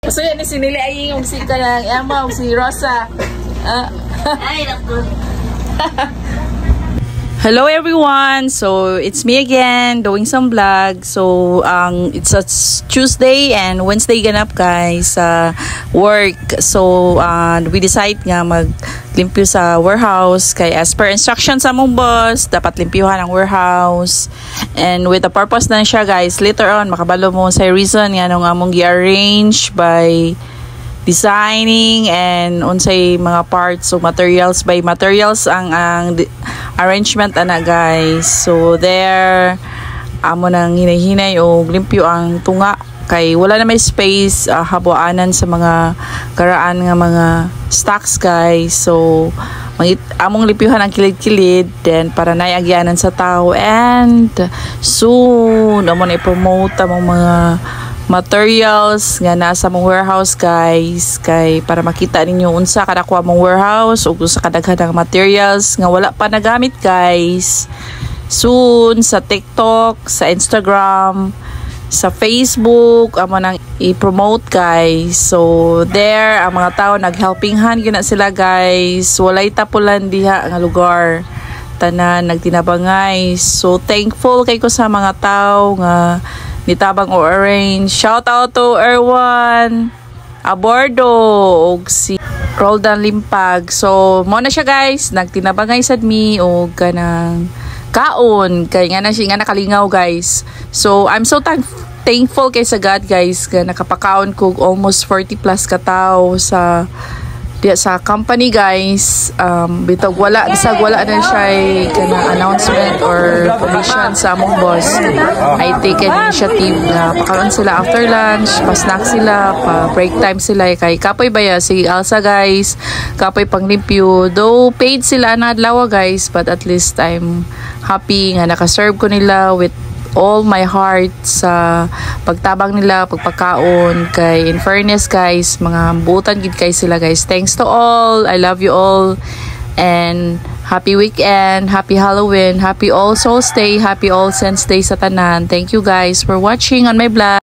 So yan ni sinili ay yung si kanang Emma o si Rosa. Ay, naku. Hello everyone! So, it's me again doing some vlog. So, it's a Tuesday and Wednesday ganap guys sa work. So, we decide nga maglimpyo sa warehouse. Kay as per instruction sa mong boss, dapat limpyuhan ang warehouse. And with the purpose na siya guys, later on, makabalo mo sa reason nga nung among i-arrange by designing and unsay mga parts. So, materials by materials ang arrangement ana guys. So there amo nang hinay-hinay o limpyo ang tunga kay wala na may space habuanan sa mga karaan nga mga stocks guys. So among limpyuhan ang kilid-kilid then para naayagyanan sa tao and soon amo na i-promote among mga materials nga nasa mong warehouse guys kay para makita ninyo unsa kada kuha mong warehouse ug sa kadaghanang materials nga wala pa nagamit guys. Soon sa TikTok, sa Instagram, sa Facebook amo nang i-promote guys. So there ang mga tao nag-helping hand gyud na sila guys. Walay tapulan diha nga lugar. Tanan nagtinabangay. So thankful kay ko sa mga tao nga nitabang o arrange. Shout out to Erwan Abordo og si Roldan Limpag. So mo na siya guys, nagtinabangay sad mi og kanang kaon kay nga na siya nga nakalingaw guys. So I'm so thankful kay sa God guys nga nakapakaon ko almost 40 plus ka tao sa company guys. Bitog wala bisag wala na siya kana announcement or permission sa among boss. I take an initiative na pakaroon sila after lunch, pa-snack sila, pa-break time sila kay kapoy baya si Elsa guys, kapoy panglimpyo. Though paid sila na adlaw guys, but at least I'm happy nga naka-serve ko nila with all my heart sa pagtabang nila, pagpakaon kay in fairness guys, mga buutan gid kay sila guys. Thanks to all. I love you all. And happy weekend, happy Halloween, happy All Souls Day, happy All Saints Day sa tanan. Thank you guys for watching on my vlog.